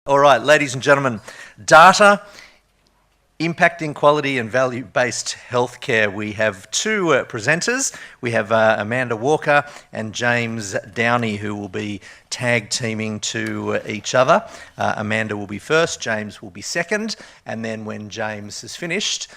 All right, ladies and gentlemen, data impacting quality and value-based healthcare. We have two presenters. We have Amanda Walker and James Downey, who will be tag teaming to each other. Amanda will be first, James will be second, and then when James is finished,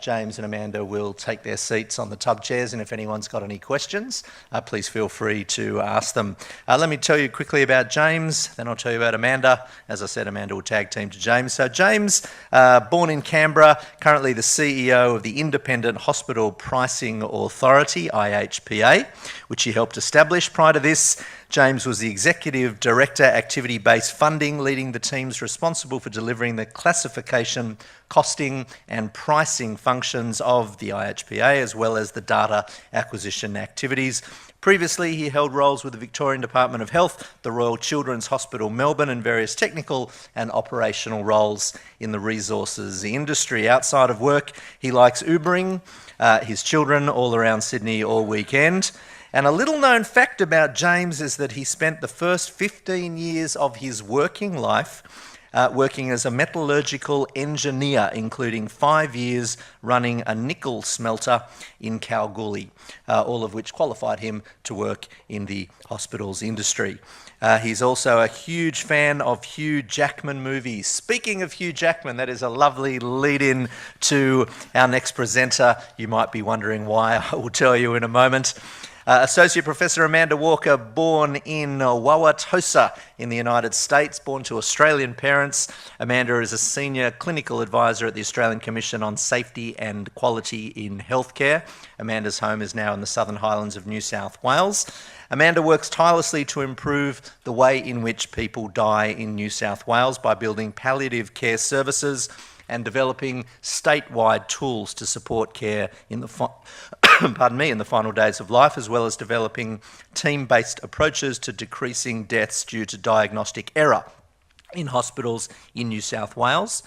James and Amanda will take their seats on the tub chairs, and if anyone's got any questions, please feel free to ask them. Let me tell you quickly about James, then I'll tell you about Amanda. As I said, Amanda will tag team to James. So James, born in Canberra, currently the CEO of the Independent Hospital Pricing Authority, IHPA, which he helped establish. Prior to this, James was the Executive Director, Activity-Based Funding, leading the teams responsible for delivering the classification, costing and pricing functions of the IHPA, as well as the data acquisition activities. Previously, he held roles with the Victorian Department of Health, the Royal Children's Hospital Melbourne, and various technical and operational roles in the resources industry. Outside of work, he likes Ubering his children all around Sydney all weekend. And a little known fact about James is that he spent the first 15 years of his working life working as a metallurgical engineer, including 5 years running a nickel smelter in Kalgoorlie, all of which qualified him to work in the hospitals industry. He's also a huge fan of Hugh Jackman movies. Speaking of Hugh Jackman, that is a lovely lead-in to our next presenter. You might be wondering why. I will tell you in a moment. Associate Professor Amanda Walker, born in Wauwatosa in the United States, born to Australian parents. Amanda is a Senior Clinical Advisor at the Australian Commission on Safety and Quality in Healthcare. Amanda's home is now in the Southern Highlands of New South Wales. Amanda works tirelessly to improve the way in which people die in New South Wales by building palliative care services and developing statewide tools to support care in the in the final days of life, as well as developing team-based approaches to decreasing deaths due to diagnostic error in hospitals in New South Wales,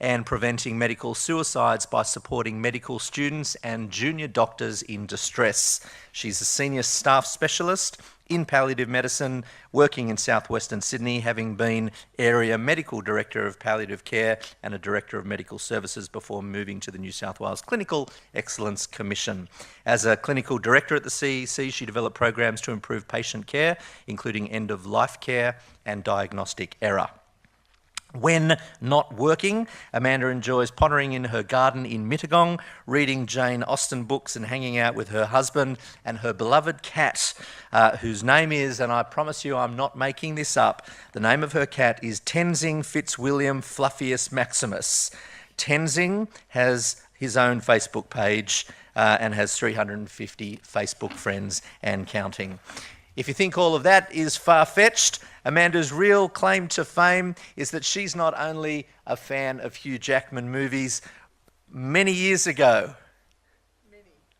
and preventing medical suicides by supporting medical students and junior doctors in distress. She's a senior staff specialist in palliative medicine, working in southwestern Sydney, having been Area Medical Director of Palliative Care and a Director of Medical Services before moving to the New South Wales Clinical Excellence Commission. As a Clinical Director at the CEC, she developed programs to improve patient care, including end-of-life care and diagnostic error. When not working, Amanda enjoys pottering in her garden in Mittagong, reading Jane Austen books and hanging out with her husband and her beloved cat, whose name is, and I promise you I'm not making this up, the name of her cat is Tenzing Fitzwilliam Fluffius Maximus. Tenzing has his own Facebook page and has 350 Facebook friends and counting. If you think all of that is far-fetched, Amanda's real claim to fame is that she's not only a fan of Hugh Jackman movies. Many years ago,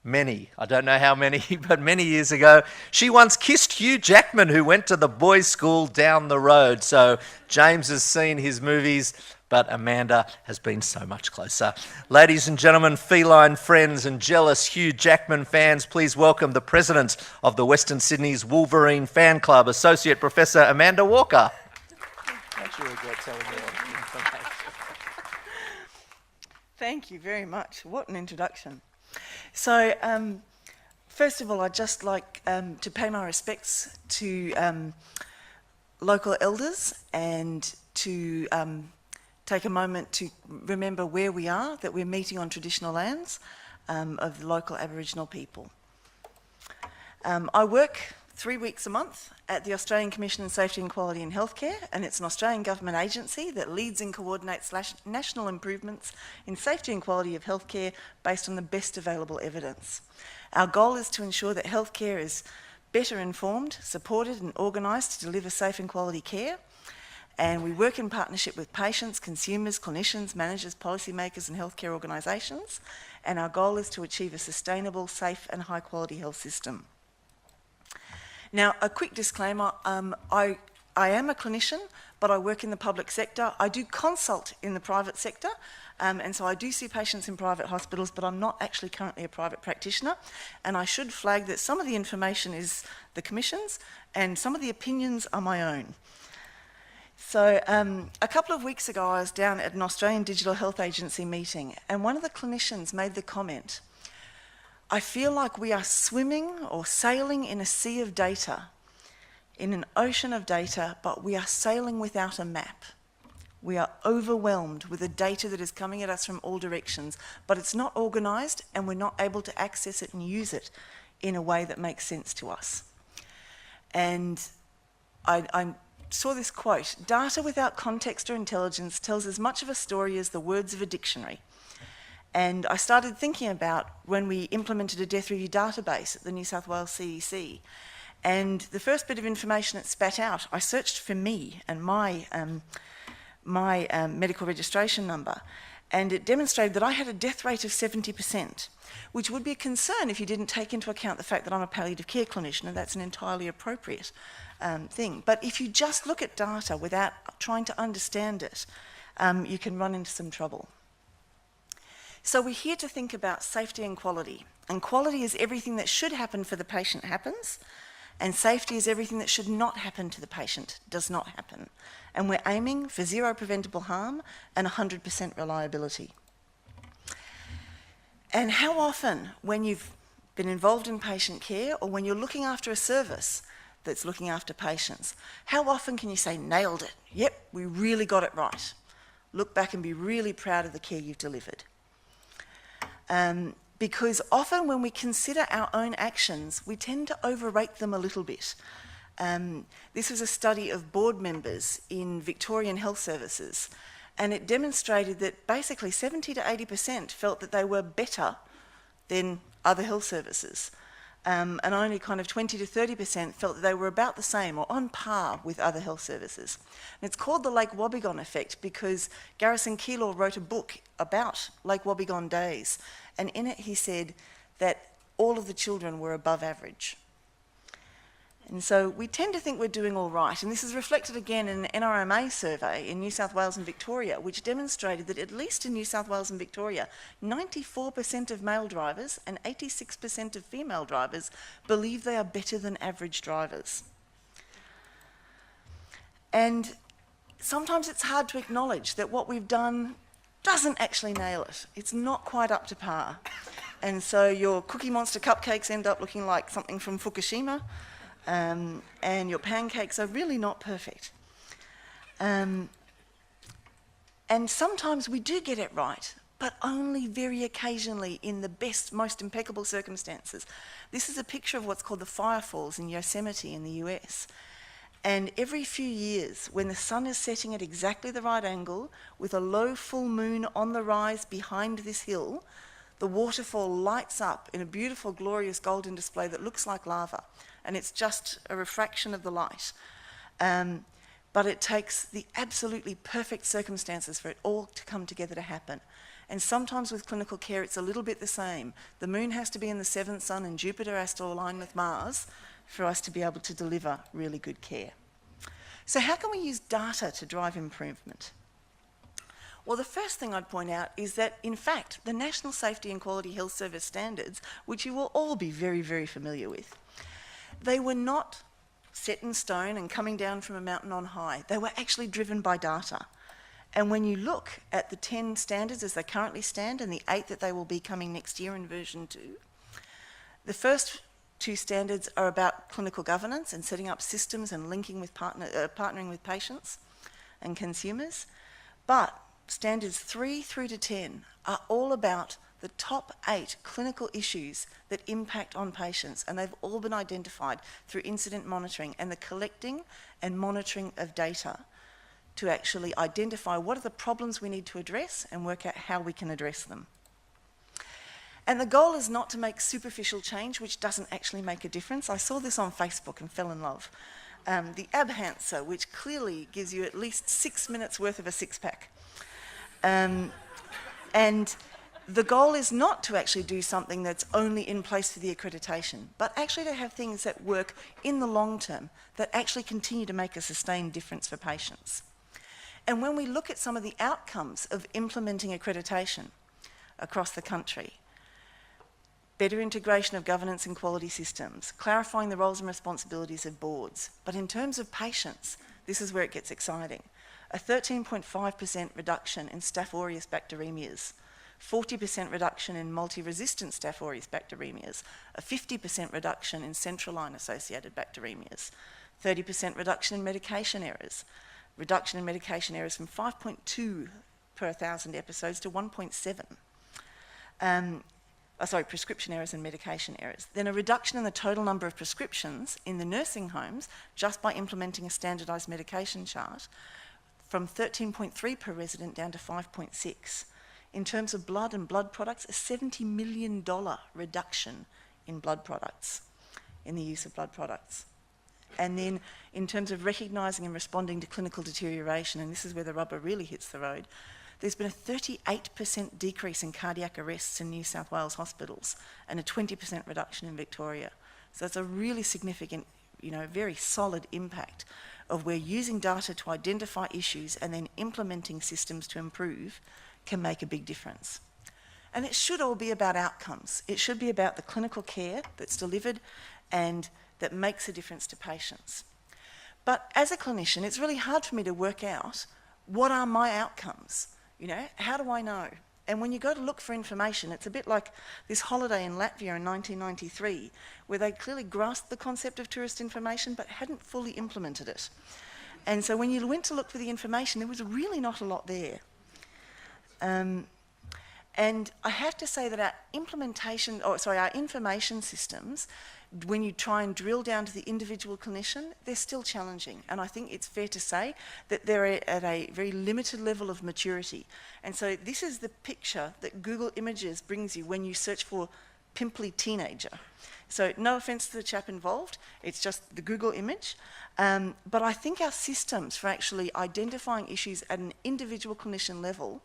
I don't know how many, but many years ago, she once kissed Hugh Jackman, who went to the boys' school down the road. So James has seen his movies, but Amanda has been so much closer. Ladies and gentlemen, feline friends and jealous Hugh Jackman fans, please welcome the President of the Western Sydney's Wolverine Fan Club, Associate Professor Amanda Walker. Don't you regret telling me all the information? Thank you very much. What an introduction. So, first of all, I'd just like to pay my respects to local elders and to take a moment to remember where we are, that we're meeting on traditional lands of the local Aboriginal people. I work 3 weeks a month at the Australian Commission on Safety and Quality in Healthcare, and it's an Australian government agency that leads and coordinates national improvements in safety and quality of healthcare based on the best available evidence. Our goal is to ensure that healthcare is better informed, supported and organised to deliver safe and quality care. And we work in partnership with patients, consumers, clinicians, managers, policymakers and healthcare organisations. And our goal is to achieve a sustainable, safe and high quality health system. Now, a quick disclaimer, I am a clinician, but I work in the public sector. I do consult in the private sector, and so I do see patients in private hospitals, but I'm not actually currently a private practitioner. And I should flag that some of the information is the Commission's and some of the opinions are my own. So a couple of weeks ago, I was down at an Australian Digital Health Agency meeting, and one of the clinicians made the comment, "I feel like we are swimming or sailing in a sea of data, in an ocean of data, but we are sailing without a map. We are overwhelmed with the data that is coming at us from all directions, but it's not organised and we're not able to access it and use it in a way that makes sense to us." And I saw this quote, "Data without context or intelligence tells as much of a story as the words of a dictionary." And I started thinking about when we implemented a death review database at the New South Wales CEC. And the first bit of information it spat out, I searched for me and my medical registration number, and it demonstrated that I had a death rate of 70%, which would be a concern if you didn't take into account the fact that I'm a palliative care clinician, and that's an entirely appropriate thing. But if you just look at data without trying to understand it, you can run into some trouble. So we're here to think about safety and quality is everything that should happen for the patient happens, and safety is everything that should not happen to the patient does not happen. And we're aiming for zero preventable harm and 100% reliability. And how often, when you've been involved in patient care or when you're looking after a service that's looking after patients, how often can you say, "Nailed it, yep, we really got it right"? Look back and be really proud of the care you've delivered. Because often when we consider our own actions, we tend to overrate them a little bit. This was a study of board members in Victorian health services, and it demonstrated that basically 70 to 80% felt that they were better than other health services, and only kind of 20 to 30% felt that they were about the same or on par with other health services. And it's called the Lake Wobbegong effect because Garrison Keillor wrote a book about Lake Wobbegong days, and in it he said that all of the children were above average. And so we tend to think we're doing all right, and this is reflected again in an NRMA survey in New South Wales and Victoria, which demonstrated that at least in New South Wales and Victoria, 94% of male drivers and 86% of female drivers believe they are better than average drivers. And sometimes it's hard to acknowledge that what we've done doesn't actually nail it. It's not quite up to par. And so your Cookie Monster cupcakes end up looking like something from Fukushima, and your pancakes are really not perfect. And sometimes we do get it right, but only very occasionally in the best, most impeccable circumstances. This is a picture of what's called the Fire Falls in Yosemite in the US. And every few years, when the sun is setting at exactly the right angle, with a low full moon on the rise behind this hill, the waterfall lights up in a beautiful, glorious golden display that looks like lava. And it's just a refraction of the light. But it takes the absolutely perfect circumstances for it all to come together to happen. And sometimes with clinical care, it's a little bit the same. The moon has to be in the seventh sun and Jupiter has to align with Mars for us to be able to deliver really good care. So how can we use data to drive improvement? Well, the first thing I'd point out is that, in fact, the National Safety and Quality Health Service standards, which you will all be very, very familiar with, they were not set in stone and coming down from a mountain on high. They were actually driven by data. And when you look at the 10 standards as they currently stand and the 8 that they will be coming next year in version 2, the first 2 standards are about clinical governance and setting up systems and linking with partnering with patients and consumers. But standards 3 through to 10 are all about the top 8 clinical issues that impact on patients, and they've all been identified through incident monitoring and the collecting and monitoring of data to actually identify what are the problems we need to address and work out how we can address them. And the goal is not to make superficial change, which doesn't actually make a difference. I saw this on Facebook and fell in love. The Abhancer, which clearly gives you at least 6 minutes worth of a six-pack. And the goal is not to actually do something that's only in place for the accreditation, but actually to have things that work in the long term, that actually continue to make a sustained difference for patients. And when we look at some of the outcomes of implementing accreditation across the country, better integration of governance and quality systems, clarifying the roles and responsibilities of boards. But in terms of patients, this is where it gets exciting. a 13.5% reduction in Staph aureus bacteremias, 40% reduction in multi-resistant Staph aureus bacteremias, a 50% reduction in central line-associated bacteremias, 30% reduction in medication errors, reduction in medication errors from 5.2 per 1,000 episodes to 1.7. Prescription errors and medication errors. Then a reduction in the total number of prescriptions in the nursing homes just by implementing a standardised medication chart from 13.3 per resident down to 5.6. In terms of blood and blood products, a $70 million reduction in blood products, in the use of blood products. And then in terms of recognising and responding to clinical deterioration, and this is where the rubber really hits the road, there's been a 38% decrease in cardiac arrests in New South Wales hospitals and a 20% reduction in Victoria. So it's a really significant, very solid impact of where using data to identify issues and then implementing systems to improve can make a big difference. And it should all be about outcomes. It should be about the clinical care that's delivered and that makes a difference to patients. But as a clinician, it's really hard for me to work out what are my outcomes. How do I know? And when you go to look for information, it's a bit like this holiday in Latvia in 1993, where they clearly grasped the concept of tourist information but hadn't fully implemented it. And so when you went to look for the information, there was really not a lot there. And I have to say that our information systems, when you try and drill down to the individual clinician, they're still challenging. And I think it's fair to say that they're at a very limited level of maturity. And so this is the picture that Google Images brings you when you search for pimply teenager. So no offence to the chap involved, it's just the Google image. But I think our systems for actually identifying issues at an individual clinician level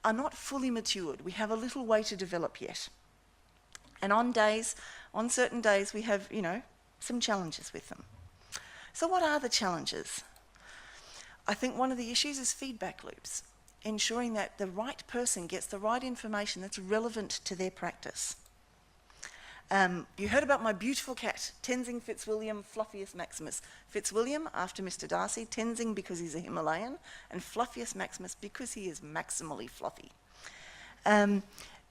are not fully matured. We have a little way to develop yet. And on certain days, we have, some challenges with them. So what are the challenges? I think one of the issues is feedback loops, ensuring that the right person gets the right information that's relevant to their practice. You heard about my beautiful cat, Tenzing Fitzwilliam Fluffius Maximus. Fitzwilliam after Mr. Darcy, Tenzing because he's a Himalayan, and Fluffius Maximus because he is maximally fluffy.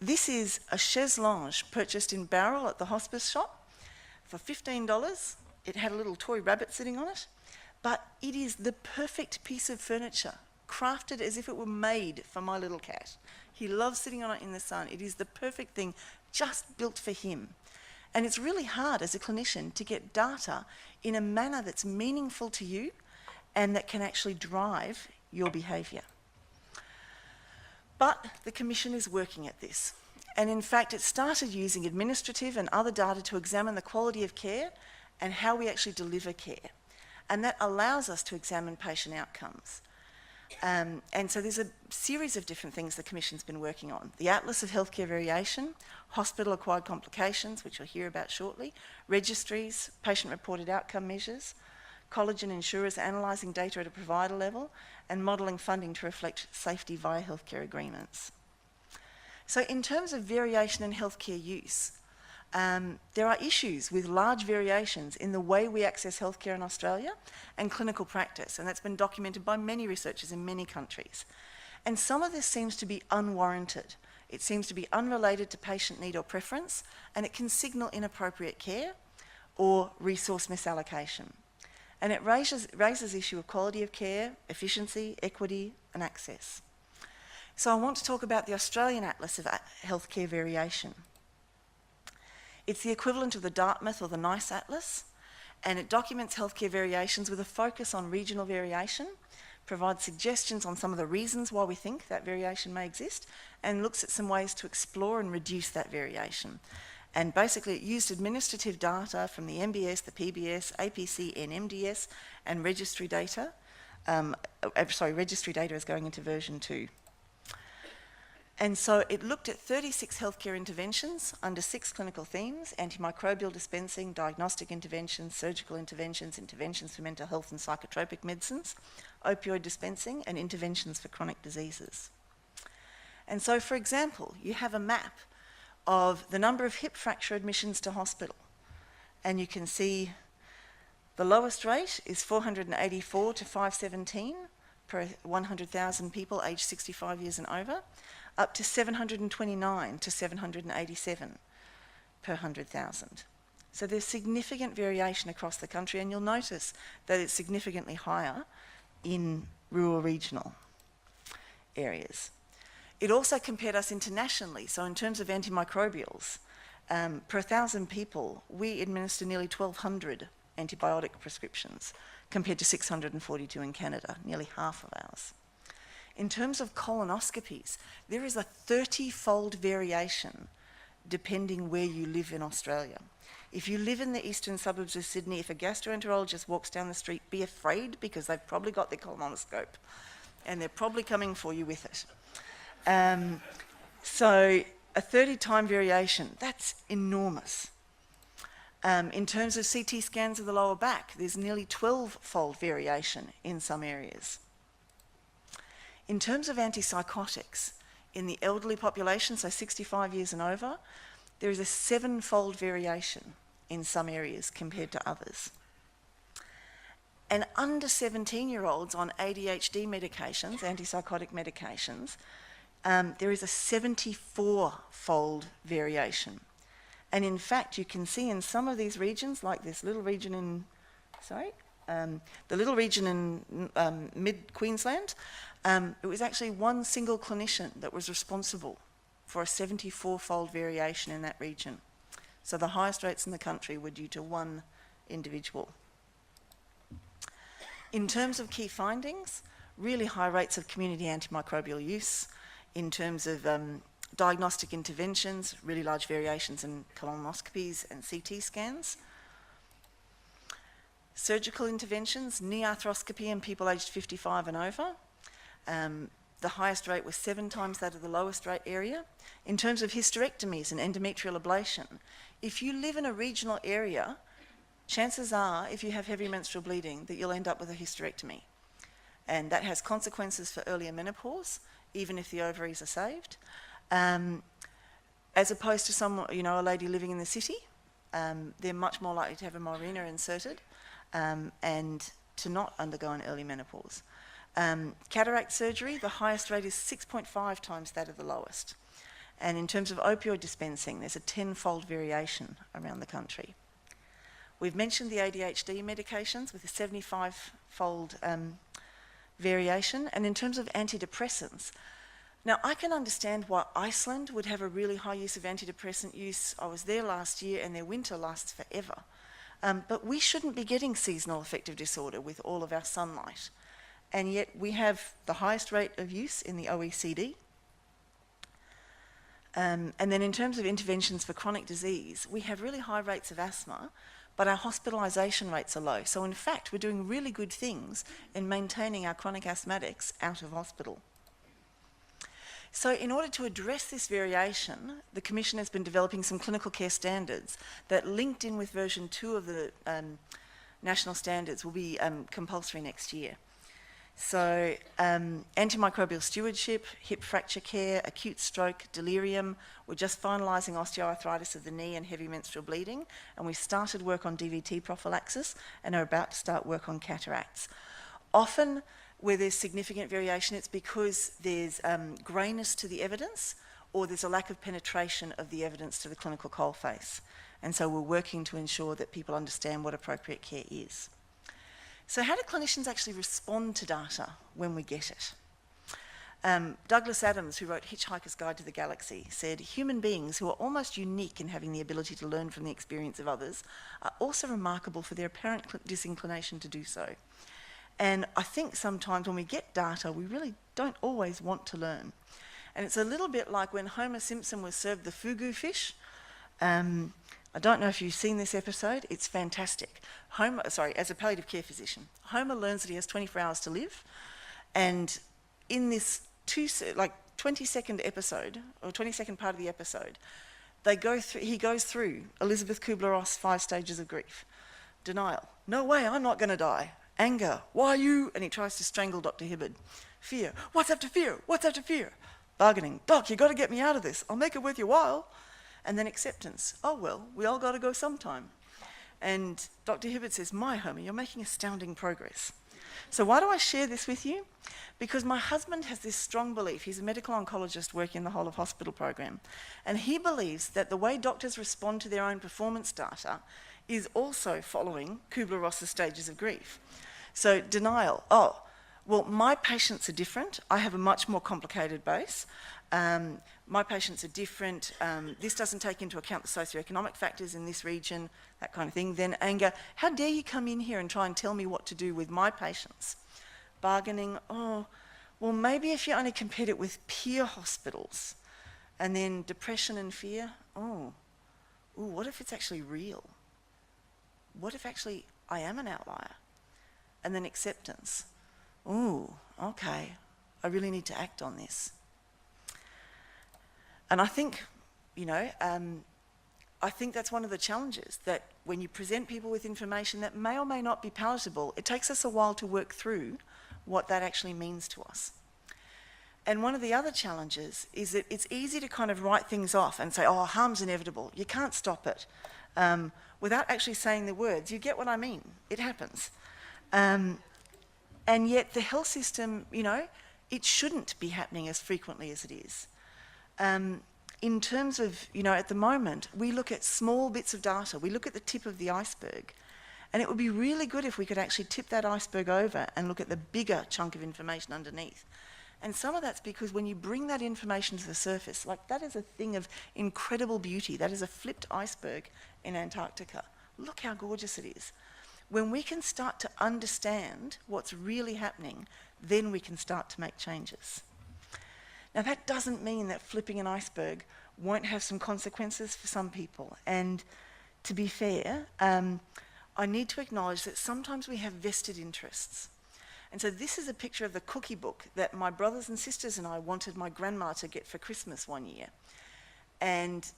This is a chaise lounge purchased in Barrel at the hospice shop for $15. It had a little toy rabbit sitting on it, but it is the perfect piece of furniture, crafted as if it were made for my little cat. He loves sitting on it in the sun. It is the perfect thing, just built for him. And it's really hard as a clinician to get data in a manner that's meaningful to you and that can actually drive your behaviour. But the Commission is working at this. And in fact, it started using administrative and other data to examine the quality of care and how we actually deliver care. And that allows us to examine patient outcomes. And so there's a series of different things the Commission's been working on. The Atlas of Healthcare Variation, hospital-acquired complications, which you'll hear about shortly, registries, patient-reported outcome measures, college and insurers analysing data at a provider level, and modelling funding to reflect safety via healthcare agreements. So in terms of variation in healthcare use, there are issues with large variations in the way we access healthcare in Australia and clinical practice, and that's been documented by many researchers in many countries. And some of this seems to be unwarranted. It seems to be unrelated to patient need or preference, and it can signal inappropriate care or resource misallocation. And it raises the issue of quality of care, efficiency, equity, and access. So I want to talk about the Australian Atlas of Healthcare Variation. It's the equivalent of the Dartmouth or the NICE Atlas, and it documents healthcare variations with a focus on regional variation, provides suggestions on some of the reasons why we think that variation may exist, and looks at some ways to explore and reduce that variation. And basically it used administrative data from the MBS, the PBS, APC, NMDS, and registry data. Registry data is going into version 2. And so it looked at 36 healthcare interventions under 6 clinical themes: antimicrobial dispensing, diagnostic interventions, surgical interventions, interventions for mental health and psychotropic medicines, opioid dispensing, and interventions for chronic diseases. And so, for example, you have a map of the number of hip fracture admissions to hospital. And you can see the lowest rate is 484 to 517 per 100,000 people aged 65 years and over, up to 729 to 787 per 100,000. So there's significant variation across the country, and you'll notice that it's significantly higher in rural regional areas. It also compared us internationally. So in terms of antimicrobials, per 1,000 people, we administer nearly 1,200 antibiotic prescriptions compared to 642 in Canada, nearly half of ours. In terms of colonoscopies, there is a 30-fold variation depending where you live in Australia. If you live in the eastern suburbs of Sydney, if a gastroenterologist walks down the street, be afraid, because they've probably got their colonoscope and they're probably coming for you with it. So a 30-time variation, that's enormous. In terms of CT scans of the lower back, there's nearly 12-fold variation in some areas. In terms of antipsychotics, in the elderly population, so 65 years and over, there is a 7-fold variation in some areas compared to others. And under 17-year-olds on ADHD medications, antipsychotic medications, there is a 74-fold variation. And in fact, you can see in some of these regions, like this little region in, the little region in mid-Queensland, it was actually one single clinician that was responsible for a 74-fold variation in that region. So the highest rates in the country were due to one individual. In terms of key findings, really high rates of community antimicrobial use. In terms of diagnostic interventions, really large variations in colonoscopies and CT scans. Surgical interventions, knee arthroscopy in people aged 55 and over. The highest rate was 7 times that of the lowest rate area. In terms of hysterectomies and endometrial ablation, if you live in a regional area, chances are, if you have heavy menstrual bleeding, that you'll end up with a hysterectomy. And that has consequences for earlier menopause, even if the ovaries are saved. As opposed to a lady living in the city, they're much more likely to have a Mirena inserted and to not undergo an early menopause. Cataract surgery, the highest rate is 6.5 times that of the lowest. And in terms of opioid dispensing, there's a 10-fold variation around the country. We've mentioned the ADHD medications with a 75-fold variation. And in terms of antidepressants, now I can understand why Iceland would have a really high use of antidepressant use. I was there last year and their winter lasts forever. But we shouldn't be getting seasonal affective disorder with all of our sunlight. And yet we have the highest rate of use in the OECD. And then in terms of interventions for chronic disease, we have really high rates of asthma, but our hospitalisation rates are low. So in fact, we're doing really good things in maintaining our chronic asthmatics out of hospital. So in order to address this variation, the Commission has been developing some clinical care standards that, linked in with version 2 of the national standards, will be compulsory next year. So antimicrobial stewardship, hip fracture care, acute stroke, delirium. We're just finalising osteoarthritis of the knee and heavy menstrual bleeding, and we've started work on DVT prophylaxis and are about to start work on cataracts. Often where there's significant variation, it's because there's greyness to the evidence, or there's a lack of penetration of the evidence to the clinical coalface. And so we're working to ensure that people understand what appropriate care is. So how do clinicians actually respond to data when we get it? Douglas Adams, who wrote Hitchhiker's Guide to the Galaxy, said, "Human beings who are almost unique in having the ability to learn from the experience of others are also remarkable for their apparent disinclination to do so." And I think sometimes when we get data, we really don't always want to learn. And it's a little bit like when Homer Simpson was served the fugu fish. I don't know if you've seen this episode. It's fantastic. As a palliative care physician, Homer learns that he has 24 hours to live. And in this 20-second episode, or 20-second part of the episode, he goes through Elizabeth Kubler-Ross' 5 stages of grief. Denial. No way, I'm not going to die. Anger. Why you? And he tries to strangle Dr. Hibbard. Fear. What's after fear? What's after fear? Bargaining. Doc, you got to get me out of this. I'll make it worth your while. And then acceptance. Oh, well, we all got to go sometime. And Dr. Hibbert says, "My Homer, you're making astounding progress." So why do I share this with you? Because my husband has this strong belief. He's a medical oncologist working in the whole of hospital program. And he believes that the way doctors respond to their own performance data is also following Kubler-Ross's stages of grief. So denial. Oh, well, my patients are different. I have a much more complicated base. My patients are different. This doesn't take into account the socioeconomic factors in this region, that kind of thing. Then anger. How dare you come in here and try and tell me what to do with my patients? Bargaining. Oh, well, maybe if you only compared it with peer hospitals. And then depression and fear. Oh, ooh, what if it's actually real? What if actually I am an outlier? And then acceptance. Ooh, okay, I really need to act on this. And I think, I think that's one of the challenges, that when you present people with information that may or may not be palatable, it takes us a while to work through what that actually means to us. And one of the other challenges is that it's easy to kind of write things off and say, oh, harm's inevitable, you can't stop it. Without actually saying the words, you get what I mean, it happens. And yet the health system, it shouldn't be happening as frequently as it is. In terms of, at the moment, we look at small bits of data, we look at the tip of the iceberg, and it would be really good if we could actually tip that iceberg over and look at the bigger chunk of information underneath. And some of that's because when you bring that information to the surface, like that is a thing of incredible beauty, that is a flipped iceberg in Antarctica. Look how gorgeous it is. When we can start to understand what's really happening, then we can start to make changes. Now that doesn't mean that flipping an iceberg won't have some consequences for some people. And to be fair, I need to acknowledge that sometimes we have vested interests. And so this is a picture of the cookie book that my brothers and sisters and I wanted my grandma to get for Christmas one year. And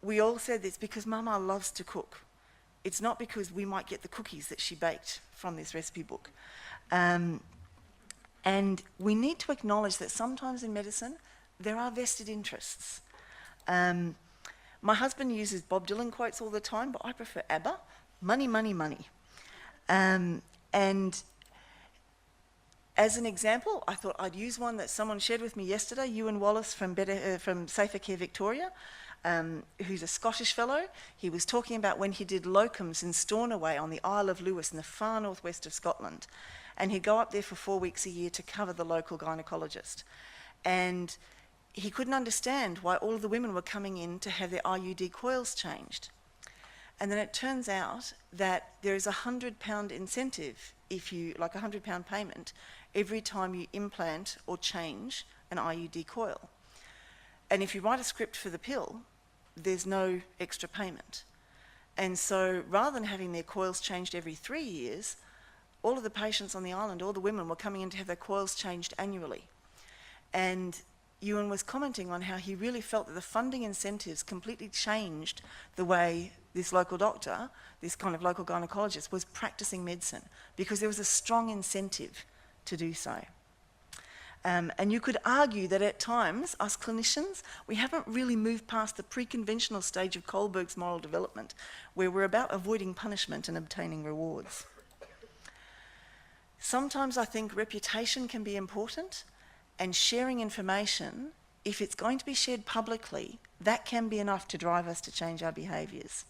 we all said this because Mama loves to cook. It's not because we might get the cookies that she baked from this recipe book. And we need to acknowledge that sometimes in medicine, there are vested interests. My husband uses Bob Dylan quotes all the time, but I prefer ABBA, money, money, money. And as an example, I thought I'd use one that someone shared with me yesterday, Ewan Wallace from Safer Care Victoria, who's a Scottish fellow. He was talking about when he did locums in Stornoway on the Isle of Lewis in the far northwest of Scotland. And he'd go up there for 4 weeks a year to cover the local gynaecologist. And he couldn't understand why all of the women were coming in to have their IUD coils changed. And then it turns out that there is a £100 incentive, like £100 payment, every time you implant or change an IUD coil. And if you write a script for the pill, there's no extra payment. And so rather than having their coils changed every 3 years, all of the patients on the island, all the women were coming in to have their coils changed annually. And Ewan was commenting on how he really felt that the funding incentives completely changed the way this local doctor, this kind of local gynaecologist, was practicing medicine, because there was a strong incentive to do so. And you could argue that at times, us clinicians, we haven't really moved past the pre-conventional stage of Kohlberg's moral development, where we're about avoiding punishment and obtaining rewards. Sometimes I think reputation can be important, and sharing information, if it's going to be shared publicly, that can be enough to drive us to change our behaviours.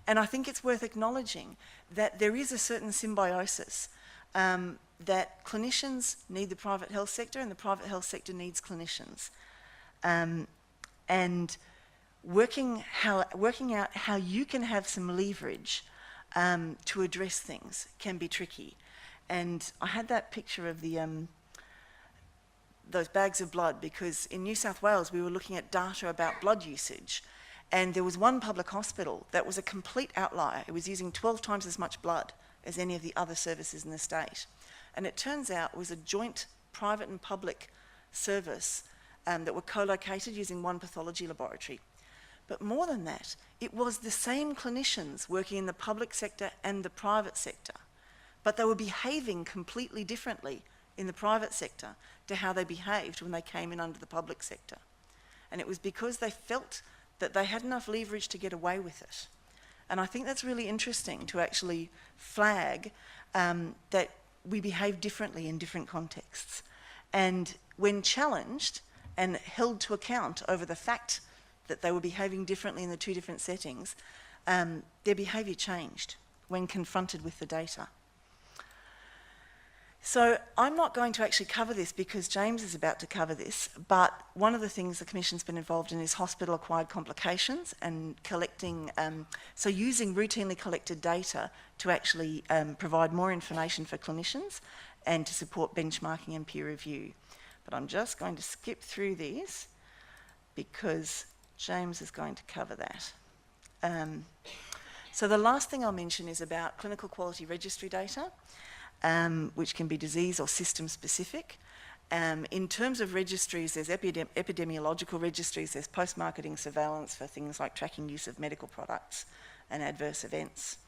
And I think it's worth acknowledging that there is a certain symbiosis, that clinicians need the private health sector and the private health sector needs clinicians. And working out how you can have some leverage to address things can be tricky. And I had that picture of those bags of blood, because in New South Wales we were looking at data about blood usage, and there was one public hospital that was a complete outlier. It was using 12 times as much blood as any of the other services in the state. And it turns out it was a joint private and public service that were co-located using one pathology laboratory. But more than that, it was the same clinicians working in the public sector and the private sector, but they were behaving completely differently in the private sector to how they behaved when they came in under the public sector. And it was because they felt that they had enough leverage to get away with it. And I think that's really interesting to actually flag that we behave differently in different contexts. And when challenged and held to account over the fact that they were behaving differently in the two different settings, their behaviour changed when confronted with the data. So I'm not going to actually cover this because James is about to cover this, but one of the things the Commission's been involved in is hospital-acquired complications and collecting, so using routinely collected data to actually provide more information for clinicians and to support benchmarking and peer review. But I'm just going to skip through these because James is going to cover that. So the last thing I'll mention is about clinical quality registry data, which can be disease or system specific. In terms of registries, there's epidemiological registries, there's post-marketing surveillance for things like tracking use of medical products and adverse events.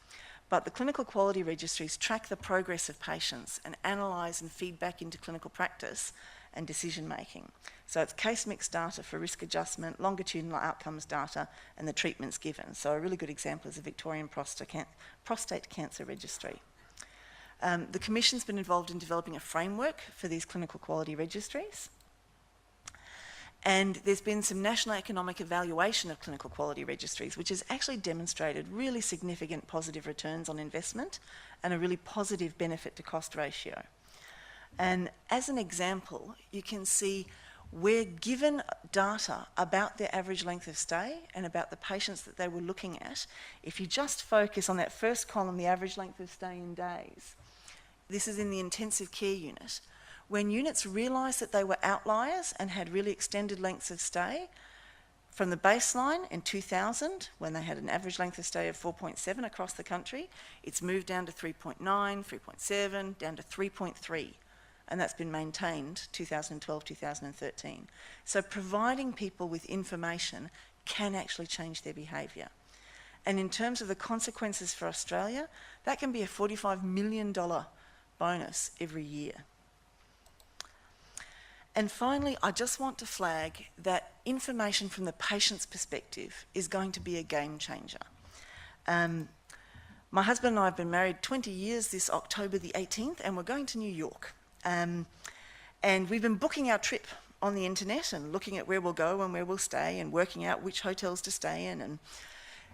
But the clinical quality registries track the progress of patients and analyse and feed back into clinical practice and decision making. So it's case mix data for risk adjustment, longitudinal outcomes data, and the treatments given. So a really good example is the Victorian Prostate Cancer Registry. The Commission's been involved in developing a framework for these clinical quality registries. And there's been some national economic evaluation of clinical quality registries, which has actually demonstrated really significant positive returns on investment and a really positive benefit to cost ratio. And as an example, you can see we're given data about their average length of stay and about the patients that they were looking at. If you just focus on that first column, the average length of stay in days, this is in the intensive care unit. When units realised that they were outliers and had really extended lengths of stay, from the baseline in 2000, when they had an average length of stay of 4.7 across the country, it's moved down to 3.9, 3.7, down to 3.3. And that's been maintained 2012, 2013. So providing people with information can actually change their behaviour. And in terms of the consequences for Australia, that can be a $45 million bonus every year. And finally, I just want to flag that information from the patient's perspective is going to be a game changer. My husband and I have been married 20 years this October the 18th, and we're going to New York. And we've been booking our trip on the internet and looking at where we'll go and where we'll stay and working out which hotels to stay in and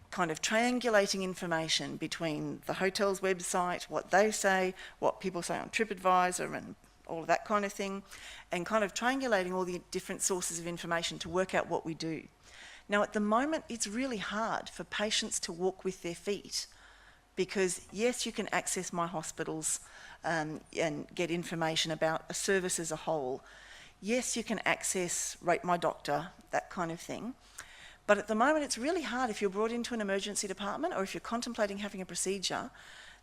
kind of triangulating information between the hotel's website, what they say, what people say on TripAdvisor and all of that kind of thing, and kind of triangulating all the different sources of information to work out what we do. Now, at the moment, it's really hard for patients to walk with their feet because, yes, you can access My Hospitals and get information about a service as a whole. Yes, you can access Rate My Doctor, that kind of thing. But at the moment, it's really hard if you're brought into an emergency department or if you're contemplating having a procedure,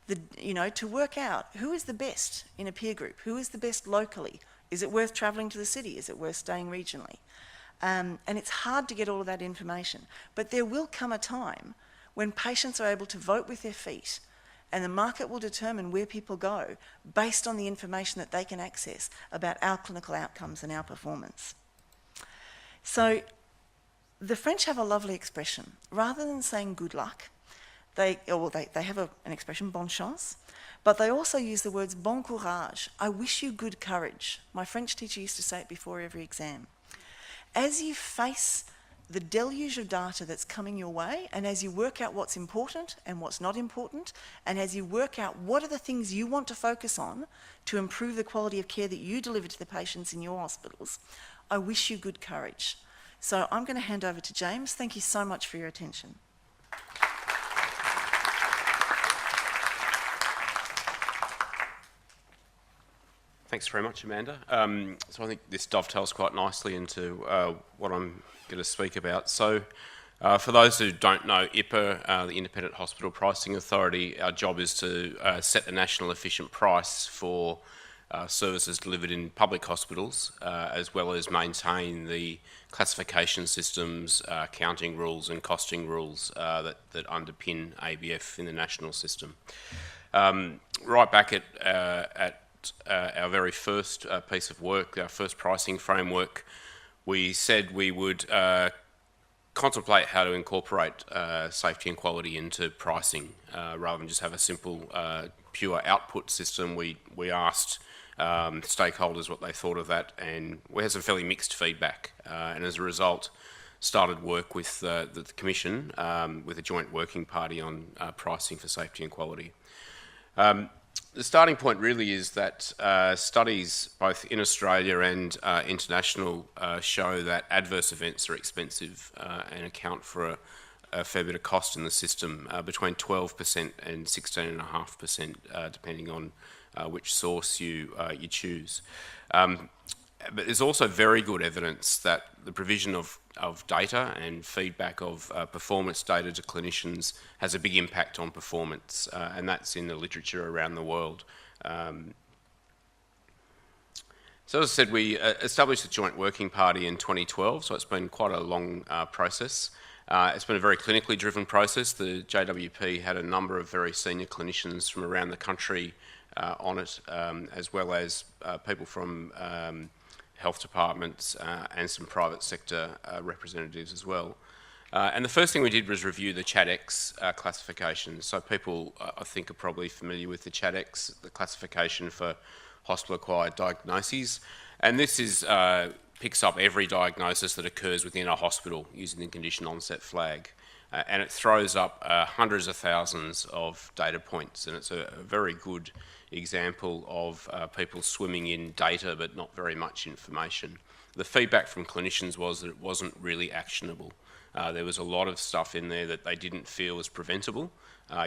to work out who is the best in a peer group, who is the best locally. Is it worth travelling to the city? Is it worth staying regionally? And it's hard to get all of that information. But there will come a time when patients are able to vote with their feet and the market will determine where people go based on the information that they can access about our clinical outcomes and our performance. So the French have a lovely expression. Rather than saying good luck, they have an expression, bonne chance, but they also use the words bon courage. I wish you good courage. My French teacher used to say it before every exam. As you face the deluge of data that's coming your way, and as you work out what's important and what's not important, and as you work out what are the things you want to focus on to improve the quality of care that you deliver to the patients in your hospitals, I wish you good courage. So I'm going to hand over to James. Thank you so much for your attention. Thanks very much, Amanda. So I think this dovetails quite nicely into what I'm going to speak about. So for those who don't know, IPA, the Independent Hospital Pricing Authority, our job is to set the national efficient price for services delivered in public hospitals, as well as maintain the classification systems, accounting rules and costing rules that underpin ABF in the national system. Right back at our very first piece of work, our first pricing framework, we said we would contemplate how to incorporate safety and quality into pricing rather than just have a simple pure output system. We asked stakeholders what they thought of that, and we had some fairly mixed feedback, and as a result started work with the Commission with a joint working party on pricing for safety and quality. The starting point really is that studies both in Australia and international show that adverse events are expensive and account for a fair bit of cost in the system, between 12% and 16.5%, depending on which source you choose. But there's also very good evidence that the provision of data and feedback of performance data to clinicians has a big impact on performance, and that's in the literature around the world. So as I said, we established a joint working party in 2012, so it's been quite a long process. It's been a very clinically driven process. The JWP had a number of very senior clinicians from around the country on it, as well as people from health departments and some private sector representatives as well. And the first thing we did was review the CHADX classification. So people, I think, are probably familiar with the CHADX, the classification for hospital-acquired diagnoses. And this is picks up every diagnosis that occurs within a hospital using the condition onset flag. And it throws up hundreds of thousands of data points, and it's a very good example of people swimming in data but not very much information. The feedback from clinicians was that it wasn't really actionable. There was a lot of stuff in there that they didn't feel was preventable.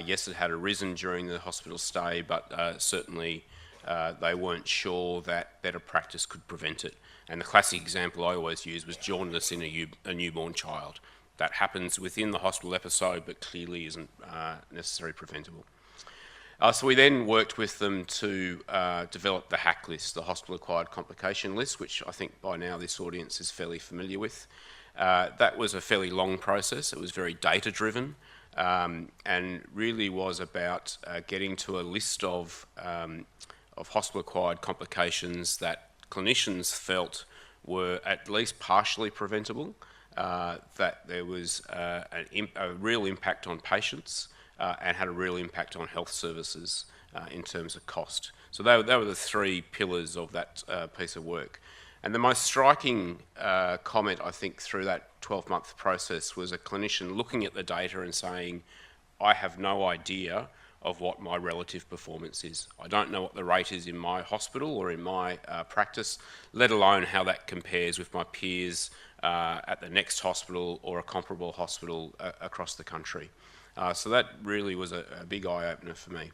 Yes, it had arisen during the hospital stay, but certainly they weren't sure that better practice could prevent it. And the classic example I always use was jaundice in a newborn child. That happens within the hospital episode, but clearly isn't necessarily preventable. So we then worked with them to develop the HAC list, the hospital-acquired complication list, which I think by now this audience is fairly familiar with. That was a fairly long process. It was very data-driven and really was about getting to a list of hospital-acquired complications that clinicians felt were at least partially preventable, that there was a real impact on patients, and had a real impact on health services in terms of cost. So they were the three pillars of that piece of work. And the most striking comment, I think, through that 12-month process was a clinician looking at the data and saying, I have no idea of what my relative performance is. I don't know what the rate is in my hospital or in my practice, let alone how that compares with my peers at the next hospital or a comparable hospital across the country. So that really was a big eye-opener for me.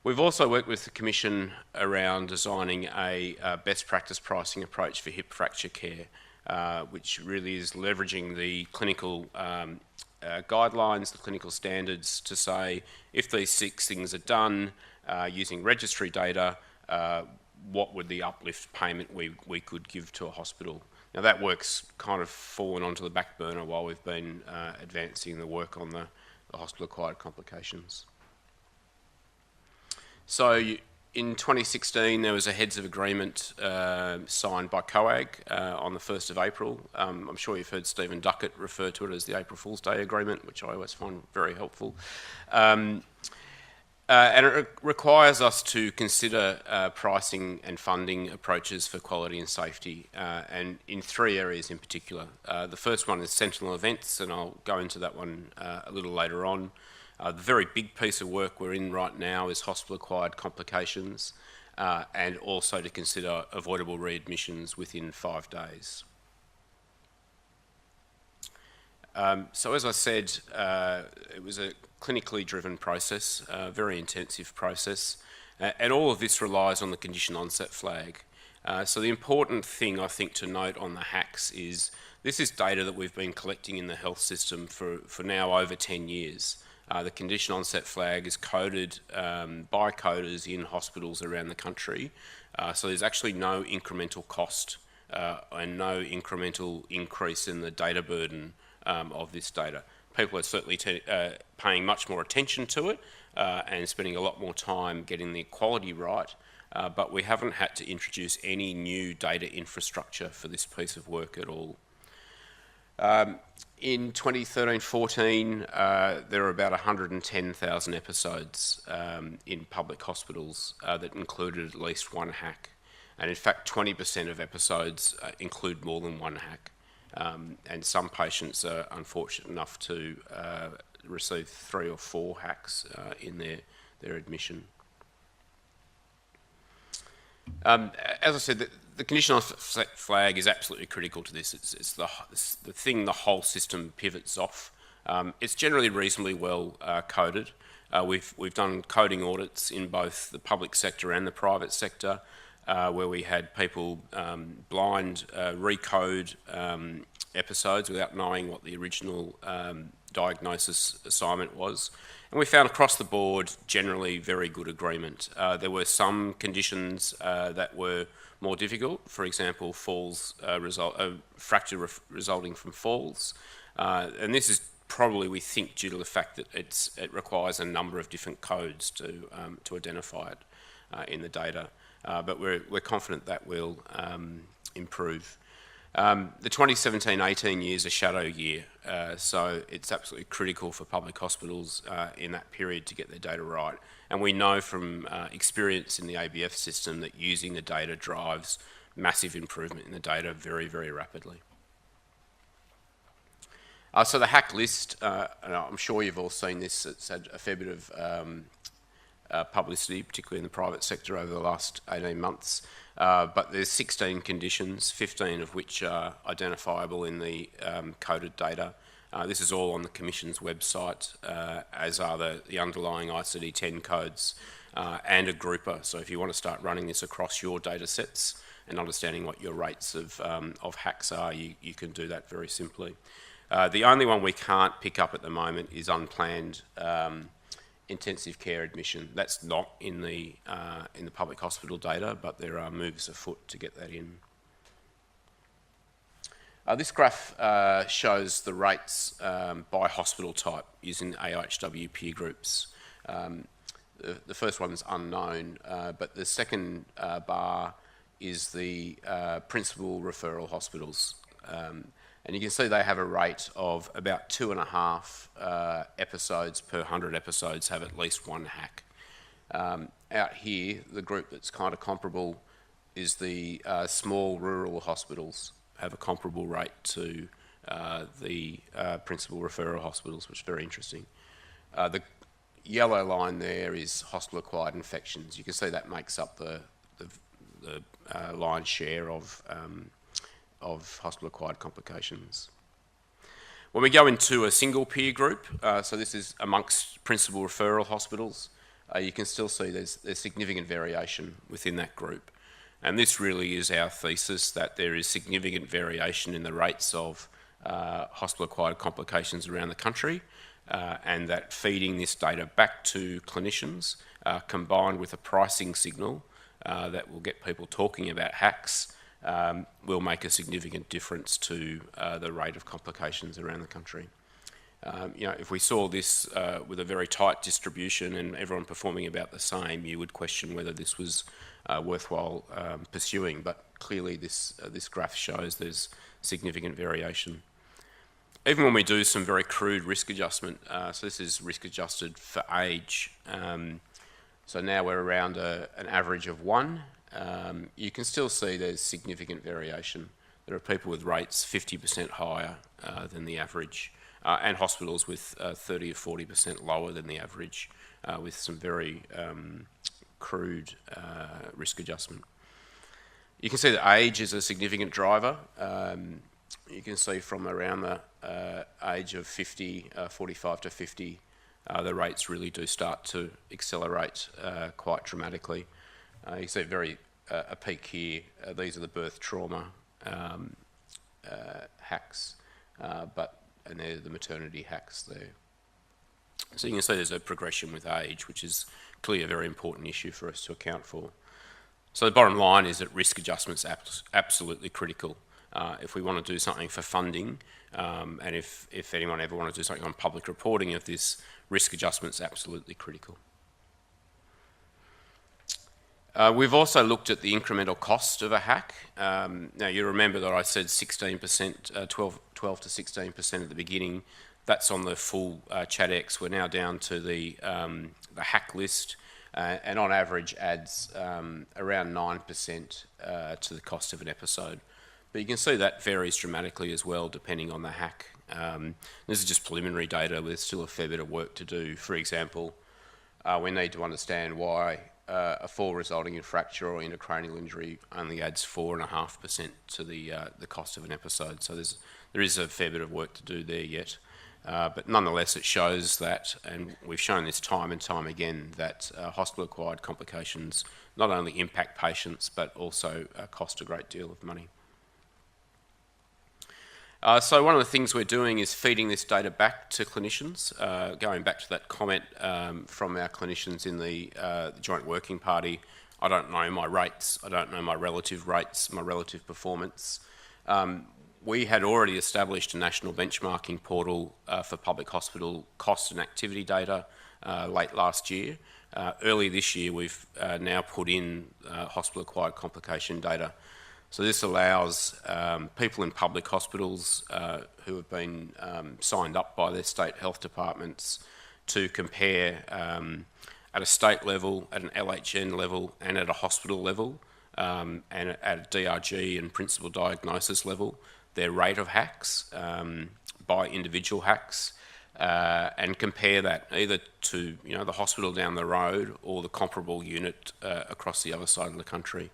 We've also worked with the Commission around designing a best practice pricing approach for hip fracture care, which really is leveraging the clinical guidelines, the clinical standards to say if these 6 things are done using registry data, what would the uplift payment we could give to a hospital. Now that work's kind of fallen onto the back burner while we've been advancing the work on the hospital-acquired complications. So in 2016 there was a heads of agreement signed by COAG on the 1st of April. I'm sure you've heard Stephen Duckett refer to it as the April Fool's Day Agreement, which I always find very helpful. And it requires us to consider pricing and funding approaches for quality and safety, and in 3 areas in particular. The first one is Sentinel events, and I'll go into that one a little later on. The very big piece of work we're in right now is hospital-acquired complications, and also to consider avoidable readmissions within 5 days. So as I said, it was a clinically driven process, a very intensive process, and all of this relies on the condition onset flag. So the important thing I think to note on the HACs is this is data that we've been collecting in the health system for now over 10 years. The condition onset flag is coded by coders in hospitals around the country, so there's actually no incremental cost and no incremental increase in the data burden of this data. People are certainly paying much more attention to it and spending a lot more time getting the quality right, but we haven't had to introduce any new data infrastructure for this piece of work at all. In 2013-14, there were about 110,000 episodes in public hospitals that included at least one hack. And in fact, 20% of episodes include more than one hack. And some patients are unfortunate enough to receive 3 or 4 hacks in their admission. As I said, the conditional flag is absolutely critical to this. It's the thing the whole system pivots off. It's generally reasonably well coded. We've done coding audits in both the public sector and the private sector, where we had people blind recode episodes without knowing what the original diagnosis assignment was. And we found across the board generally very good agreement. There were some conditions that were more difficult, for example, fracture resulting from falls. And this is probably, we think, due to the fact that it requires a number of different codes to identify it in the data. But we're confident that will improve. The 2017-18 year is a shadow year, so it's absolutely critical for public hospitals in that period to get their data right. And we know from experience in the ABF system that using the data drives massive improvement in the data very, very rapidly. So the hack list, and I'm sure you've all seen this, it's had a fair bit of publicity, particularly in the private sector over the last 18 months. But there's 16 conditions, 15 of which are identifiable in the coded data. This is all on the Commission's website, as are the underlying ICD-10 codes and a grouper. So if you want to start running this across your data sets and understanding what your rates of hacks are, you can do that very simply. The only one we can't pick up at the moment is unplanned intensive care admission. That's not in the public hospital data, but there are moves afoot to get that in. This graph shows the rates by hospital type using AIHW peer groups. The first one's unknown, but the second bar is the principal referral hospitals. And you can see they have a rate of about 2.5 episodes per 100 episodes have at least one hack. Out here, the group that's kind of comparable is the small rural hospitals have a comparable rate to the principal referral hospitals, which is very interesting. The yellow line there is hospital-acquired infections. You can see that makes up the lion's share of hospital-acquired complications. When we go into a single peer group, so this is amongst principal referral hospitals, you can still see there's significant variation within that group. And this really is our thesis, that there is significant variation in the rates of hospital-acquired complications around the country, and that feeding this data back to clinicians, combined with a pricing signal that will get people talking about hacks, will make a significant difference to the rate of complications around the country. If we saw this with a very tight distribution and everyone performing about the same, you would question whether this was worthwhile pursuing. But clearly, this graph shows there's significant variation. Even when we do some very crude risk adjustment, so this is risk adjusted for age. So now we're around an average of 1. You can still see there's significant variation. There are people with rates 50% higher than the average, and hospitals with 30 or 40% lower than the average, with some very crude risk adjustment. You can see that age is a significant driver. You can see from around the age of 50, 45 to 50, the rates really do start to accelerate quite dramatically. You see a peak here. These are the birth trauma hacks, and they're the maternity hacks there. So you can see there's a progression with age, which is clearly a very important issue for us to account for. So the bottom line is that risk adjustment's absolutely critical. If we want to do something for funding, and if anyone ever wants to do something on public reporting of this, risk adjustment's absolutely critical. We've also looked at the incremental cost of a hack. Now, you remember that I said 16%, 12 to 16% at the beginning. That's on the full ChatX. We're now down to the hack list, and on average adds around 9% to the cost of an episode. But you can see that varies dramatically as well, depending on the hack. This is just preliminary data. There's still a fair bit of work to do. For example, we need to understand why a fall resulting in fracture or intracranial injury only adds 4.5% to the cost of an episode. So there is a fair bit of work to do there yet. But nonetheless, it shows that, and we've shown this time and time again, that hospital-acquired complications not only impact patients but also cost a great deal of money. So one of the things we're doing is feeding this data back to clinicians, going back to that comment from our clinicians in the Joint Working Party. I don't know my rates, I don't know my relative rates, my relative performance. We had already established a national benchmarking portal for public hospital cost and activity data late last year. Early this year, we've now put in hospital-acquired complication data. So this allows people in public hospitals who have been signed up by their state health departments to compare at a state level, at an LHN level and at a hospital level and at a DRG and principal diagnosis level, their rate of hacks by individual hacks and compare that either to the hospital down the road or the comparable unit across the other side of the country.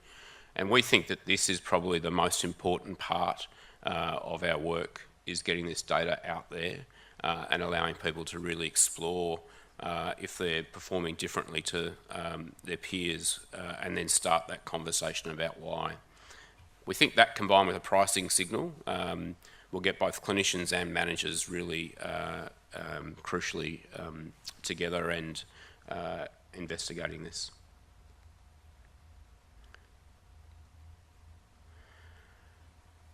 And we think that this is probably the most important part of our work, is getting this data out there and allowing people to really explore if they're performing differently to their peers and then start that conversation about why. We think that combined with a pricing signal will get both clinicians and managers really crucially together and investigating this.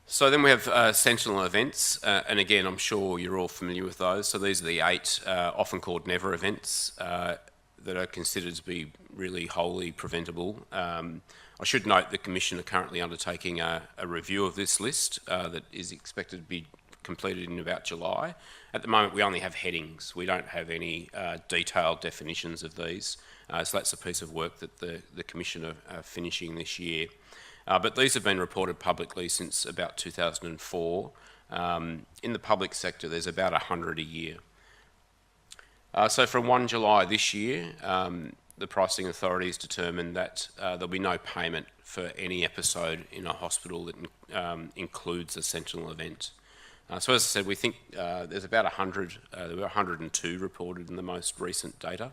So then we have Sentinel events, and again, I'm sure you're all familiar with those. So these are the 8 often called never events that are considered to be really wholly preventable. I should note the Commission are currently undertaking a review of this list that is expected to be completed in about July. At the moment, we only have headings. We don't have any detailed definitions of these. So that's a piece of work that the Commission are finishing this year. But these have been reported publicly since about 2004. In the public sector, there's about 100 a year. So from 1 July this year, the pricing authorities determined that there'll be no payment for any episode in a hospital that includes a Sentinel event. So as I said, we think there's about 100, there were 102 reported in the most recent data.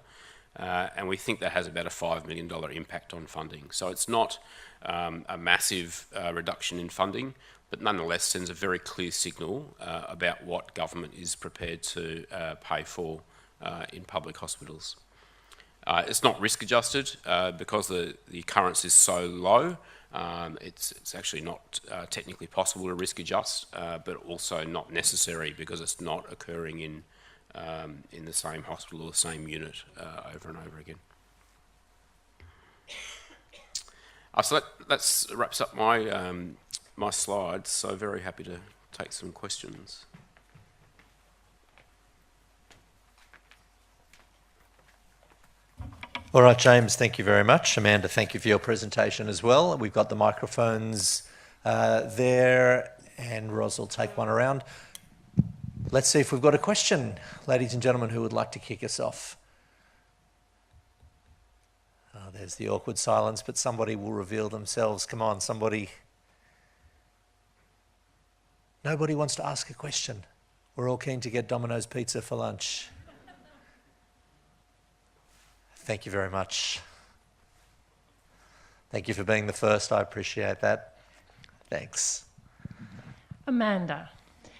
And we think that has about a $5 million impact on funding. So it's not a massive reduction in funding, but nonetheless sends a very clear signal about what government is prepared to pay for in public hospitals. It's not risk adjusted because the occurrence is so low. It's actually not technically possible to risk adjust, but also not necessary because it's not occurring in the same hospital or the same unit over and over again. So that wraps up my slides, so very happy to take some questions. All right, James, thank you very much. Amanda, thank you for your presentation as well. We've got the microphones there, and Ros will take one around. Let's see if we've got a question. Ladies and gentlemen, who would like to kick us off? Oh, there's the awkward silence, but somebody will reveal themselves. Come on, somebody. Nobody wants to ask a question. We're all keen to get Domino's pizza for lunch. Thank you very much. Thank you for being the first. I appreciate that. Thanks. Amanda,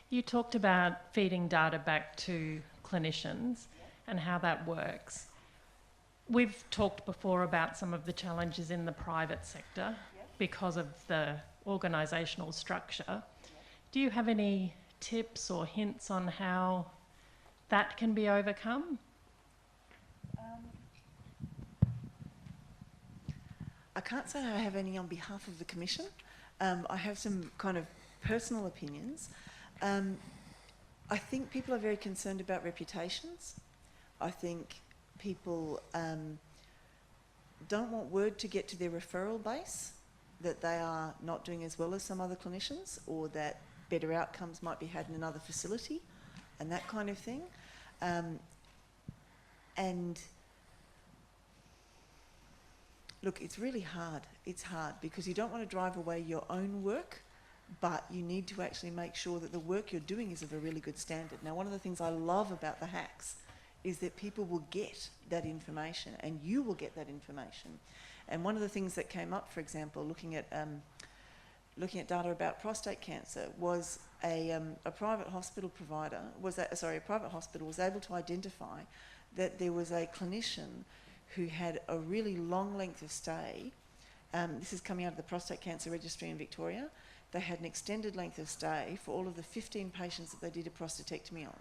you talked about feeding data back to clinicians and how that works. We've talked before about some of the challenges in the private sector because of the organisational structure. Do you have any tips or hints on how that can be overcome? I can't say I have any on behalf of the Commission. I have some kind of personal opinions. I think people are very concerned about reputations. I think people don't want word to get to their referral base that they are not doing as well as some other clinicians, or that better outcomes might be had in another facility and that kind of thing. And look, it's really hard. It's hard because you don't want to drive away your own work, but you need to actually make sure that the work you're doing is of a really good standard. Now, one of the things I love about the hacks is that people will get that information, and you will get that information. And one of the things that came up, for example, looking at data about prostate cancer, was a private hospital provider a private hospital was able to identify that there was a clinician who had a really long length of stay. This is coming out of the prostate cancer registry in Victoria. They had an extended length of stay for all of the 15 patients that they did a prostatectomy on.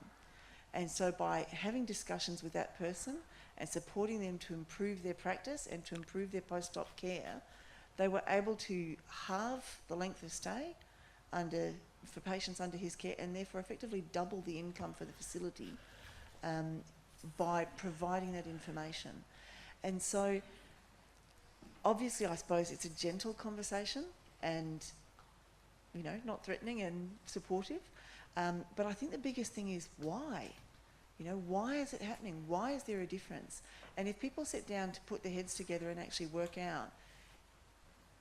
And so by having discussions with that person and supporting them to improve their practice and to improve their post-op care, they were able to halve the length of stay for patients under his care, and therefore effectively double the income for the facility by providing that information. And so obviously, I suppose it's a gentle conversation and, you know, not threatening and supportive. But I think the biggest thing is why? You know, why is it happening? Why is there a difference? And if people sit down to put their heads together and actually work out,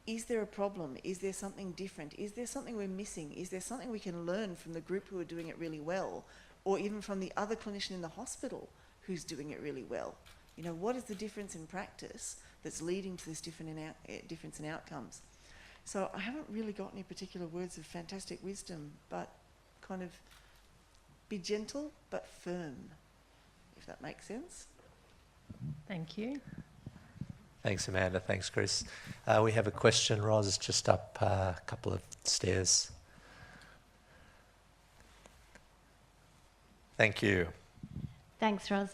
is there a problem? Is there something different? Is there something we're missing? Is there something we can learn from the group who are doing it really well, or even from the other clinician in the hospital who's doing it really well? You know, what is the difference in practice that's leading to this difference in outcomes? So I haven't really got any particular words of fantastic wisdom, but kind of be gentle but firm, if that makes sense. Thank you. Thanks, Amanda. Thanks, Chris. We have a question, Roz, just up a couple of stairs. Thank you. Thanks, Roz.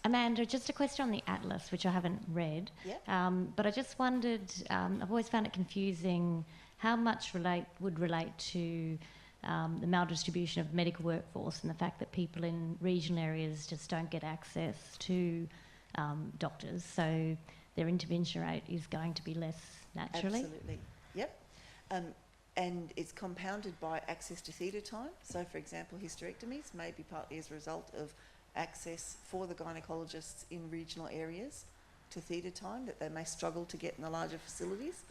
Amanda, just a question on the Atlas, which I haven't read. Yeah. But I just wondered, I've always found it confusing how much would relate to the maldistribution of medical workforce and the fact that people in regional areas just don't get access to doctors. So their intervention rate is going to be less naturally. Absolutely. Yep. And it's compounded by access to theatre time. So, for example, hysterectomies may be partly as a result of access for the gynecologists in regional areas to theatre time that they may struggle to get in the larger facilities.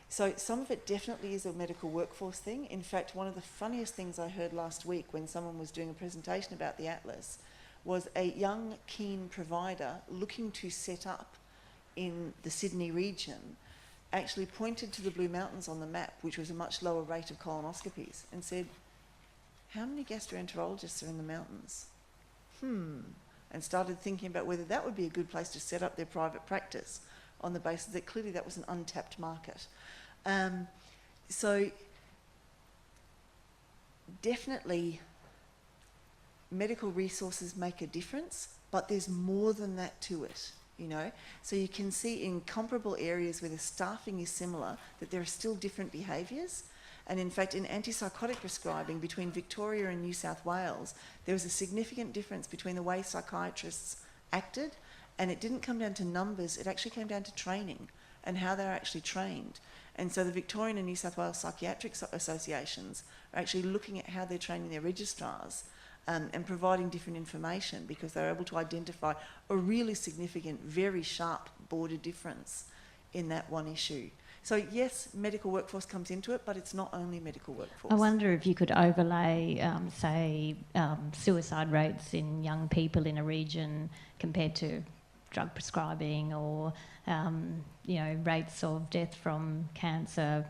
So some of it definitely is a medical workforce thing. In fact, one of the funniest things I heard last week when someone was doing a presentation about the Atlas was a young, keen provider looking to set up in the Sydney region actually pointed to the Blue Mountains on the map, which was a much lower rate of colonoscopies, and said, how many gastroenterologists are in the mountains? And started thinking about whether that would be a good place to set up their private practice on the basis that clearly that was an untapped market. So definitely medical resources make a difference, but there's more than that to it, you know. So you can see in comparable areas where the staffing is similar that there are still different behaviours. And in fact, in antipsychotic prescribing between Victoria and New South Wales, there was a significant difference between the way psychiatrists acted, and it didn't come down to numbers, it actually came down to training and how they're actually trained. And so the Victorian and New South Wales psychiatric associations are actually looking at how they're training their registrars and providing different information, because they're able to identify a really significant, very sharp border difference in that one issue. So yes, medical workforce comes into it, but it's not only medical workforce. I wonder if you could overlay, suicide rates in young people in a region compared to drug prescribing, or rates of death from cancer,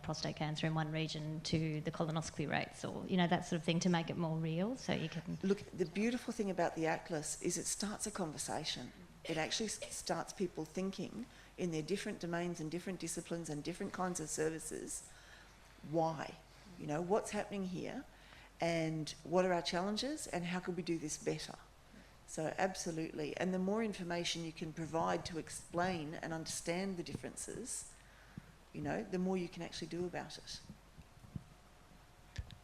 prostate cancer in one region to the colonoscopy rates, or that sort of thing, to make it more real, so you can look. The beautiful thing about the Atlas is it starts a conversation. It actually starts people thinking in their different domains and different disciplines and different kinds of services. Why? What's happening here, and what are our challenges, and how could we do this better? So absolutely. And the more information you can provide to explain and understand the differences, you know, the more you can actually do about it.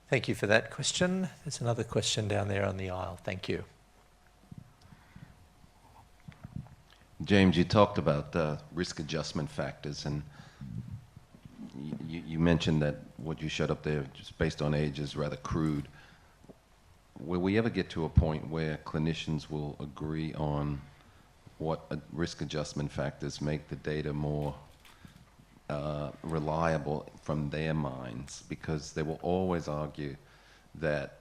Thank you for that question. There's another question down there on the aisle. Thank you. James, you talked about risk adjustment factors, and you mentioned that what you showed up there, just based on age, is rather crude. Will we ever get to a point where clinicians will agree on what risk adjustment factors make the data more reliable from their minds? Because they will always argue that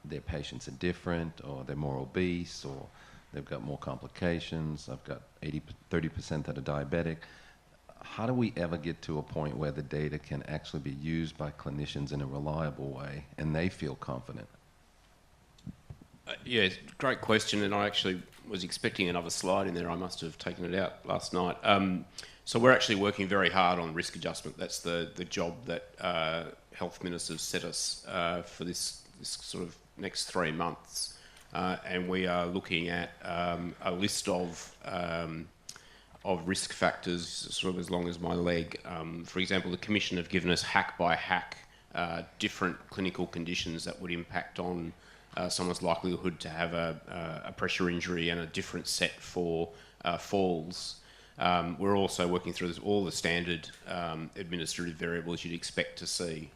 their patients are different, or they're more obese, or they've got more complications. I've got 30% that are diabetic. How do we ever get to a point where the data can actually be used by clinicians in a reliable way and they feel confident? Yeah, great question, and I actually was expecting another slide in there. I must have taken it out last night. So we're actually working very hard on risk adjustment. That's the job that health ministers set us for this sort of next 3 months. And we are looking at a list of risk factors sort of as long as my leg. For example, the Commission have given us hack by hack different clinical conditions that would impact on someone's likelihood to have a pressure injury, and a different set for falls. We're also working through all the standard administrative variables you'd expect to see.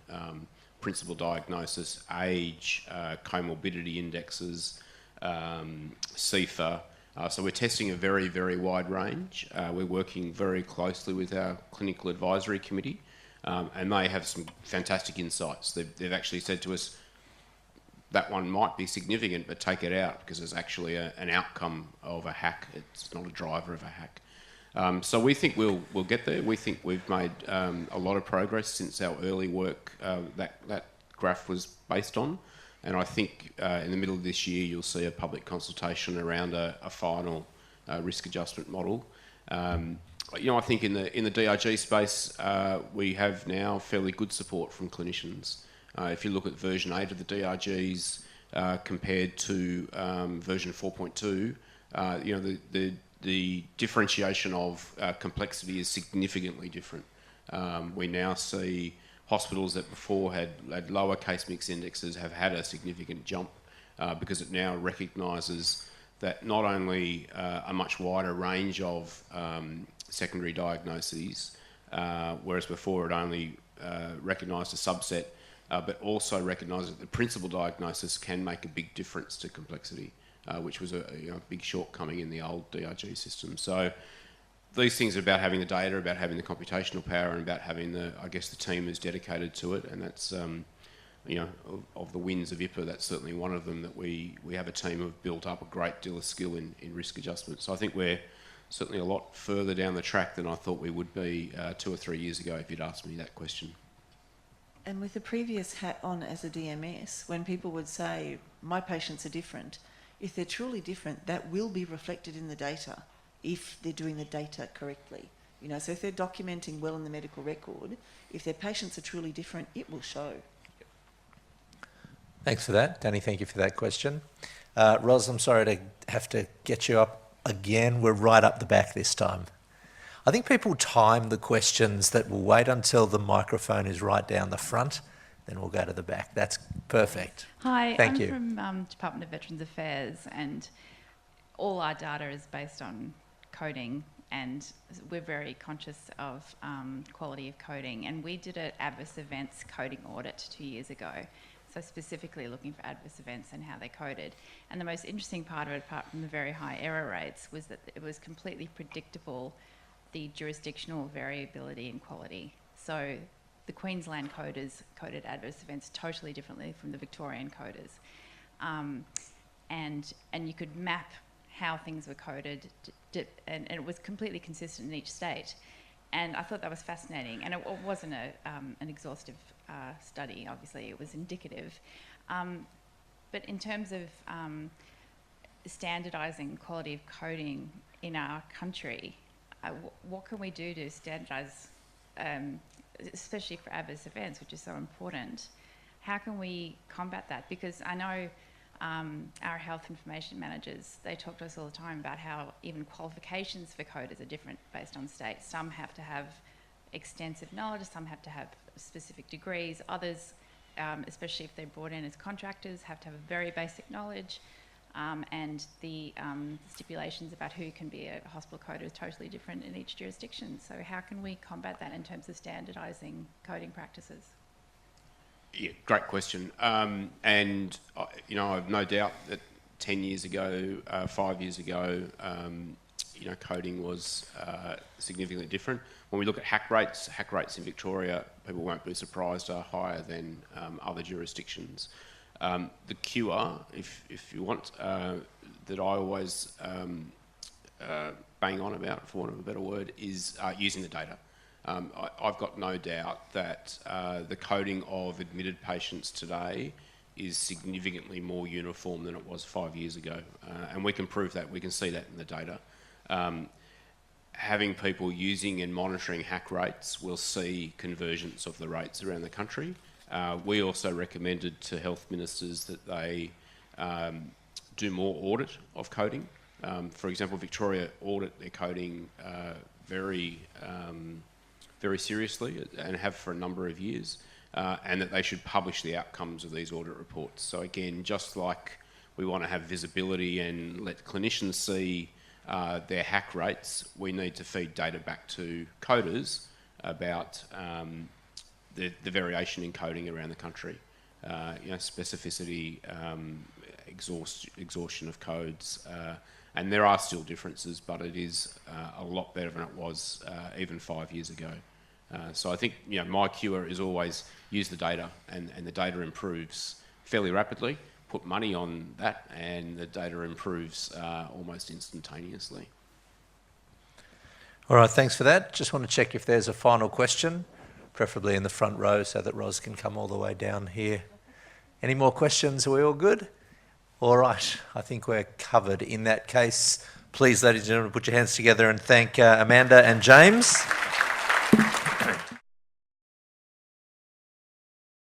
Principal diagnosis, age, comorbidity indexes, CIFA. So we're testing a very, very wide range. We're working very closely with our clinical advisory committee, and they have some fantastic insights. They've actually said to us, that one might be significant, but take it out, because it's actually an outcome of a hack. It's not a driver of a hack. So we think we'll get there. We think we've made a lot of progress since our early work that graph was based on. And I think in the middle of this year, you'll see a public consultation around a final risk adjustment model. You know, I think in the DRG space, we have now fairly good support from clinicians. If you look at version 8 of the DRGs compared to version 4.2, you know, the differentiation of complexity is significantly different. We now see hospitals that before had lower case mix indexes have had a significant jump because it now recognises that not only a much wider range of secondary diagnoses, whereas before it only recognised a subset, but also recognised that the principal diagnosis can make a big difference to complexity, which was a big shortcoming in the old DRG system. So these things are about having the data, about having the computational power, and about having the team is dedicated to it. And that's, of the wins of IPA, that's certainly one of them, that we have a team who've built up a great deal of skill in risk adjustment. So I think we're certainly a lot further down the track than I thought we would be 2 or 3 years ago if you'd asked me that question. And with the previous hat on as a DMS, when people would say, my patients are different, if they're truly different, that will be reflected in the data if they're doing the data correctly. You know, so if they're documenting well in the medical record, if their patients are truly different, it will show. Thanks for that. Danny, thank you for that question. Ros, I'm sorry to have to get you up again. We're right up the back this time. I think people time the questions that will wait until the microphone is right down the front, then we'll go to the back. That's perfect. Hi, Thank you. I'm from Department of Veterans Affairs, and all our data is based on coding, and we're very conscious of quality of coding. And we did an adverse events coding audit 2 years ago, so specifically looking for adverse events and how they coded. And the most interesting part of it, apart from the very high error rates, was that it was completely predictable, the jurisdictional variability in quality. So the Queensland coders coded adverse events totally differently from the Victorian coders. And you could map how things were coded, and it was completely consistent in each state. And I thought that was fascinating. And it wasn't an exhaustive study, obviously, it was indicative. But in terms of standardising quality of coding in our country, what can we do to standardise, especially for adverse events, which is so important? How can we combat that? Because I know our health information managers, they talk to us all the time about how even qualifications for coders are different based on state. Some have to have extensive knowledge, some have to have specific degrees, others, especially if they're brought in as contractors, have to have a very basic knowledge, and the stipulations about who can be a hospital coder is totally different in each jurisdiction. So how can we combat that in terms of standardising coding practices? Yeah, great question. And I've no doubt that 10 years ago, 5 years ago, coding was significantly different. When we look at hack rates in Victoria, people won't be surprised, are higher than other jurisdictions. The cure, if you want, that I always bang on about, for want of a better word, is using the data. I've got no doubt that the coding of admitted patients today is significantly more uniform than it was 5 years ago. And we can prove that, we can see that in the data. Having people using and monitoring hack rates will see convergence of the rates around the country. We also recommended to health ministers that they do more audit of coding. For example, Victoria audit their coding very seriously and have for a number of years, and that they should publish the outcomes of these audit reports. So again, just like we want to have visibility and let clinicians see their hack rates, we need to feed data back to coders about the variation in coding around the country. Specificity, exhaustion of codes, and there are still differences, but it is a lot better than it was even 5 years ago. So I think my cure is always use the data, and the data improves fairly rapidly. Put money on that, and the data improves almost instantaneously. All right, thanks for that. Just want to check if there's a final question, preferably in the front row so that Ros can come all the way down here. Any more questions? Are we all good? All right, I think we're covered in that case. Please, ladies and gentlemen, put your hands together and thank Amanda and James.